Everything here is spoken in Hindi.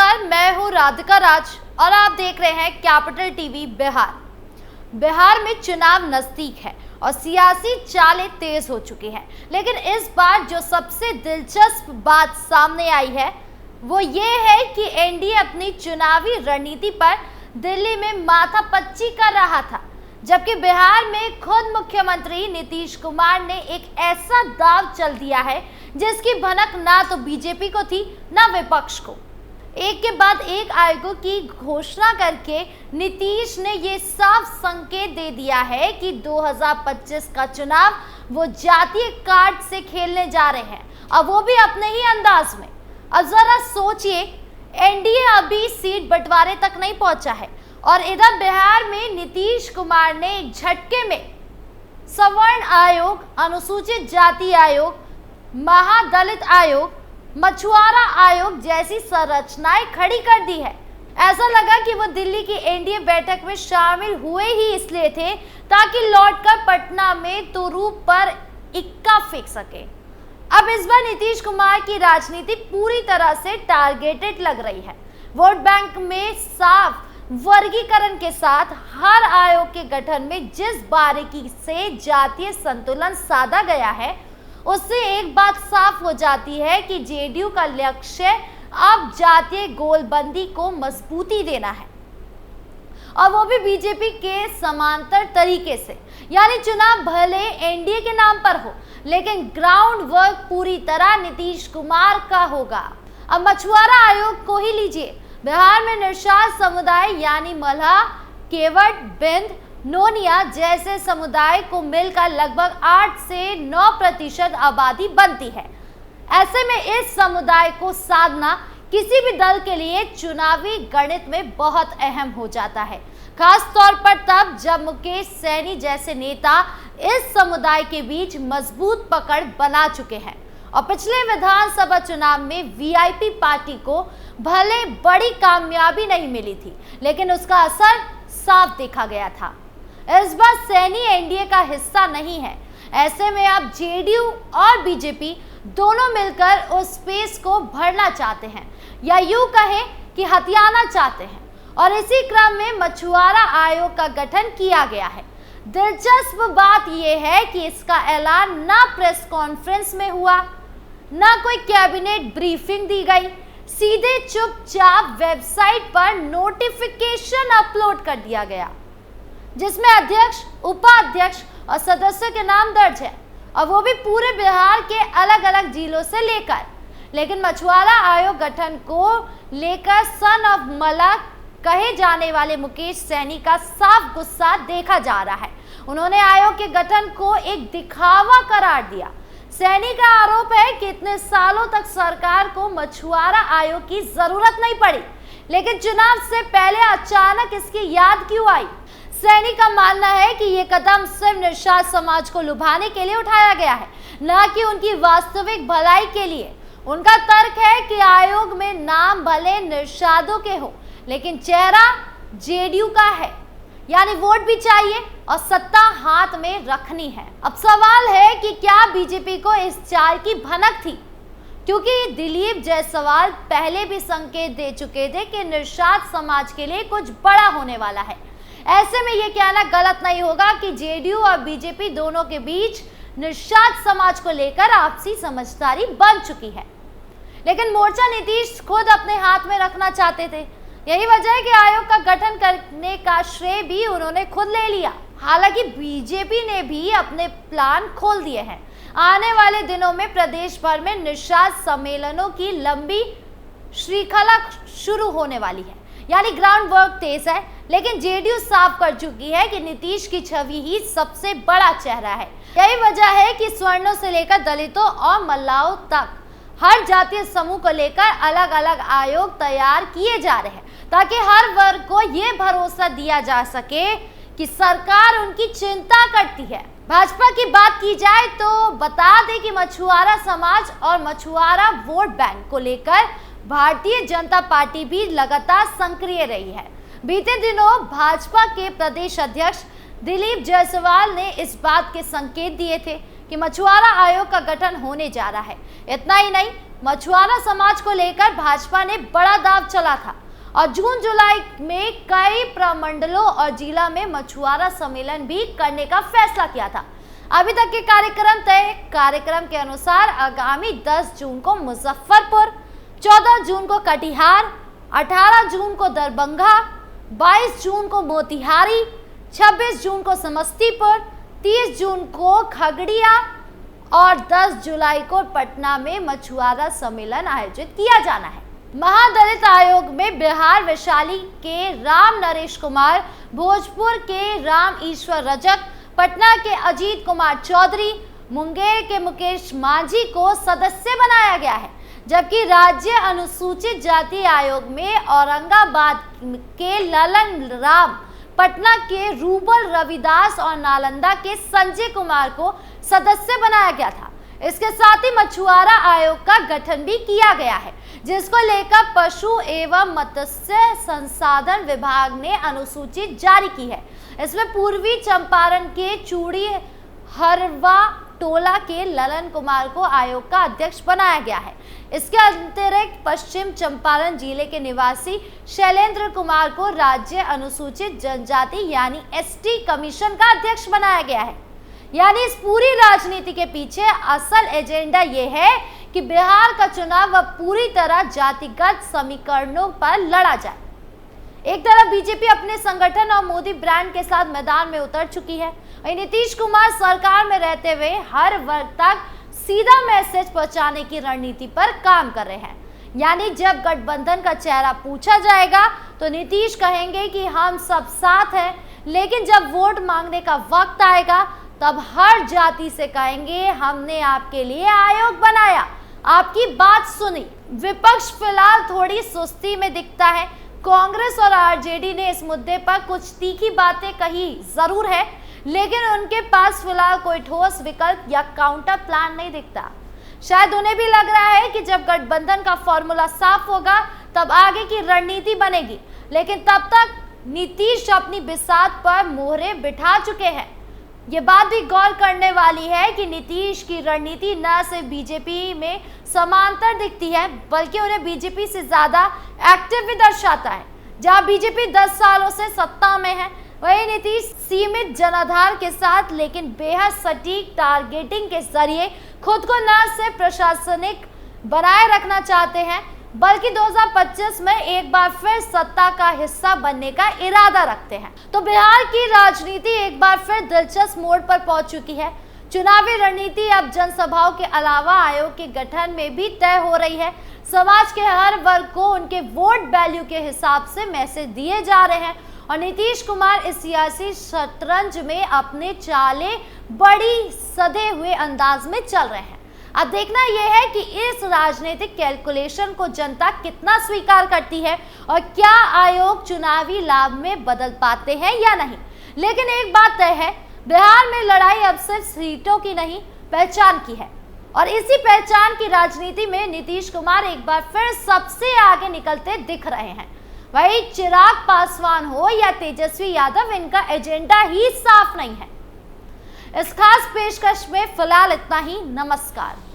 नमस्कार, मैं हूं राधिका राज और आप देख रहे हैं कैपिटल टीवी बिहार। बिहार में चुनाव नजदीक है और सियासी चालें तेज हो चुकी हैं, लेकिन इस बार जो सबसे दिलचस्प बात सामने आई है वो ये है कि एनडीए अपनी चुनावी रणनीति पर दिल्ली में माथापच्ची कर रहा था, जबकि बिहार में खुद मुख्यमंत्री नीतीश कुमार ने एक ऐसा दांव चल दिया है जिसकी भनक ना तो बीजेपी को थी ना विपक्ष को। एक के बाद एक आयोगों की घोषणा करके नीतीश ने ये साफ संकेत दे दिया है कि 2025 का चुनाव वो जातीय कार्ड से खेलने जा रहे हैं, और वो भी अपने ही अंदाज में। अब जरा सोचिए, एनडीए अभी सीट बंटवारे तक नहीं पहुंचा है और इधर बिहार में नीतीश कुमार ने एक झटके में सवर्ण आयोग, अनुसूचित जाति आयोग, महादलित आयोग, मछुआरा आयोग जैसी संरचनाएं खड़ी कर दी है। ऐसा लगा कि वो दिल्ली की एनडीए बैठक में शामिल हुए ही इसलिए थे ताकि लौटकर पटना में तुरूप पर इक्का फेंक सके। अब इस बार नीतीश कुमार की राजनीति पूरी तरह से टारगेटेड लग रही है। वोट बैंक में साफ वर्गीकरण के साथ हर आयोग के गठन में जिस बारीकी से जातीय संतुलन साधा गया है, उससे एक बात साफ हो जाती है कि जेडीयू का लक्ष्य अब जातीय गोलबंदी को मजबूती देना है, और वो भी बीजेपी के समांतर तरीके से। यानी चुनाव भले एनडीए के नाम पर हो, लेकिन ग्राउंड वर्क पूरी तरह नीतीश कुमार का होगा। अब मछुआरा आयोग को ही लीजिए। बिहार में निषाद समुदाय यानी मल्लाह, केवट, बिंद, नोनिया जैसे समुदाय को मिलकर लगभग 8 से 9% आबादी बनती है। ऐसे में इस समुदाय को साधना किसी भी दल के लिए चुनावी गणित में बहुत अहम हो जाता है, खास तौर पर तब जब मुकेश सैनी जैसे नेता इस समुदाय के बीच मजबूत पकड़ बना चुके हैं। और पिछले विधानसभा चुनाव में वीआईपी पार्टी को भले बड़ी कामयाबी नहीं मिली थी, लेकिन उसका असर साफ देखा गया था। इस बार सैनी एनडीए का हिस्सा नहीं है। ऐसे में अब जेडीयू और बीजेपी दोनों मिलकर उस स्पेस को भरना चाहते हैं, या यूं कहें कि हथियाना चाहते हैं, और इसी क्रम में मछुआरा आयोग का गठन किया गया है। दिलचस्प बात यह है कि इसका ऐलान ना प्रेस कॉन्फ्रेंस में हुआ, ना कोई कैबिनेट ब्रीफिंग दी गई, सीधे चुपचाप वेबसाइट पर नोटिफिकेशन अपलोड कर दिया गया, जिसमें अध्यक्ष, उपाध्यक्ष और सदस्यों के नाम दर्ज है, और वो भी पूरे बिहार के अलग अलग जिलों से लेकर। लेकिन मछुआरा आयोग गठन को लेकर सन ऑफ मल्लाह कहे जाने वाले मुकेश सैनी का साफ गुस्सा देखा जा रहा है। उन्होंने आयोग के गठन को एक दिखावा करार दिया। सैनी का आरोप है कि इतने सालों तक सरकार को मछुआरा आयोग की जरूरत नहीं पड़ी, लेकिन चुनाव से पहले अचानक इसकी याद क्यों आई। सैनी का मानना है कि ये कदम सिर्फ निषाद समाज को लुभाने के लिए उठाया गया है, न कि उनकी वास्तविक भलाई के लिए। उनका तर्क है कि आयोग में नाम भले निषादों के हो, लेकिन चेहरा जेडीयू का है, यानी वोट भी चाहिए और सत्ता हाथ में रखनी है। अब सवाल है कि क्या बीजेपी को इस चाल की भनक थी, क्योंकि दिलीप जायसवाल पहले भी संकेत दे चुके थे कि निषाद समाज के लिए कुछ बड़ा होने वाला है। ऐसे में यह कहना गलत नहीं होगा कि जेडीयू और बीजेपी दोनों के बीच निषाद समाज को लेकर आपसी समझदारी बन चुकी है, लेकिन मोर्चा नीतीश खुद अपने हाथ में रखना चाहते थे। यही वजह है कि आयोग का गठन करने का श्रेय भी उन्होंने खुद ले लिया। हालांकि बीजेपी ने भी अपने प्लान खोल दिए हैं। आने वाले दिनों में प्रदेश भर में निषाद सम्मेलनों की लंबी श्रृंखला शुरू होने वाली है, यानी ग्राउंड वर्क तेज है। लेकिन जेडीयू साफ कर चुकी है कि नीतीश की छवि ही सबसे बड़ा चेहरा है। यही वजह है कि स्वर्णों से लेकर दलितों और मल्लाहों तक हर जातीय समूह को लेकर अलग अलग आयोग तैयार किए जा रहे हैं, ताकि हर वर्ग को ये भरोसा दिया जा सके कि सरकार उनकी चिंता करती है। भाजपा की बात की जाए तो बता दें कि मछुआरा समाज और मछुआरा वोट बैंक को लेकर भारतीय जनता पार्टी भी लगातार सक्रिय रही है। बीते दिनों भाजपा के प्रदेश अध्यक्ष दिलीप जायसवाल ने इस बात के संकेत दिए थे कि मछुआरा आयोग का गठन होने जा रहा है। इतना ही नहीं, मछुआरा समाज को लेकर भाजपा ने बड़ा दांव चला था और जून जुलाई में कई प्रमंडलों और जिला में मछुआरा सम्मेलन भी करने का फैसला किया था। अभी तक के कार्यक्रम के अनुसार आगामी 10 जून को मुजफ्फरपुर, 14 जून को कटिहार, 18 जून को दरभंगा, 22 जून को मोतिहारी, 26 जून को समस्तीपुर, 30 जून को खगड़िया और 10 जुलाई को पटना में मछुआरा सम्मेलन आयोजित किया जाना है। महादलित आयोग में बिहार वैशाली के राम नरेश कुमार, भोजपुर के राम ईश्वर रजक, पटना के अजीत कुमार चौधरी, मुंगेर के मुकेश मांझी को सदस्य बनाया गया है, जबकि राज्य अनुसूचित जाति आयोग में औरंगाबाद के ललन राम, पटना के रूबल रविदास और नालंदा के संजय कुमार को सदस्य बनाया गया था। इसके साथ ही मछुआरा आयोग का गठन भी किया गया है, जिसको लेकर पशु एवं मत्स्य संसाधन विभाग ने अनुसूची जारी की है। इसमें पूर्वी चंपारण के चूड़ी हरवा टोला के ललन कुमार को आयोग का अध्यक्ष बनाया गया है। इसके अतिरिक्त पश्चिम चंपारण जिले के निवासी शैलेंद्र कुमार को राज्य अनुसूचित जनजाति यानी एसटी कमीशन का अध्यक्ष बनाया गया है। यानी इस पूरी राजनीति के पीछे असल एजेंडा ये है कि बिहार का चुनाव अब पूरी तरह जातिगत समीकरणों पर लड़ा जाए। एक तरफ बीजेपी अपने संगठन और मोदी ब्रांड के साथ मैदान में उतर चुकी है, और नीतीश कुमार सरकार में रहते हुए हर वर्ग तक सीधा मैसेज पहुंचाने की रणनीति पर काम कर रहे हैं। यानी जब गठबंधन का चेहरा पूछा जाएगा तो नीतीश कहेंगे कि हम सब साथ हैं, लेकिन जब वोट मांगने का वक्त आएगा तब हर जाति से कहेंगे हमने आपके लिए आयोग बनाया, आपकी बात सुनी। विपक्ष फिलहाल थोड़ी सुस्ती में दिखता है। कांग्रेस और आरजेडी ने इस मुद्दे पर कुछ तीखी बातें कही जरूर है, लेकिन उनके पास फिलहाल कोई ठोस विकल्प या काउंटर प्लान नहीं दिखता। शायद उन्हें भी लग रहा है कि जब गठबंधन का फॉर्मूला साफ होगा तब आगे की रणनीति बनेगी, लेकिन तब तक नीतीश अपनी बिसात पर मोहरे बिठा चुके हैं। ये बात भी गौर करने वाली है कि नीतीश की रणनीति न सिर्फ बीजेपी में समांतर दिखती है, बल्कि उन्हें बीजेपी से ज्यादा एक्टिव भी दर्शाता है। जहां बीजेपी 10 सालों से सत्ता में है, वही नीतीश सीमित जनाधार के साथ लेकिन बेहद सटीक टारगेटिंग के जरिए खुद को न सिर्फ प्रशासनिक बनाए रखना चाहते हैं, बल्कि 2025 में एक बार फिर सत्ता का हिस्सा बनने का इरादा रखते हैं। तो बिहार की राजनीति एक बार फिर दिलचस्प मोड़ पर पहुंच चुकी है। चुनावी रणनीति अब जनसभाओं के अलावा आयोग के गठन में भी तय हो रही है। समाज के हर वर्ग को उनके वोट वैल्यू के हिसाब से मैसेज दिए जा रहे हैं, और नीतीश कुमार इस सियासी शतरंज में अपने चाले बड़ी सधे हुए अंदाज में चल रहे हैं। अब देखना यह है कि इस राजनीतिक कैलकुलेशन को जनता कितना स्वीकार करती है और क्या आयोग चुनावी लाभ में बदल पाते हैं या नहीं। लेकिन एक बात तय है, बिहार में लड़ाई अब सिर्फ सीटों की नहीं, पहचान की है, और इसी पहचान की राजनीति में नीतीश कुमार एक बार फिर सबसे आगे निकलते दिख रहे हैं। वही चिराग पासवान हो या तेजस्वी यादव, इनका एजेंडा ही साफ नहीं है। इस खास पेशकश में फिलहाल इतना ही। नमस्कार।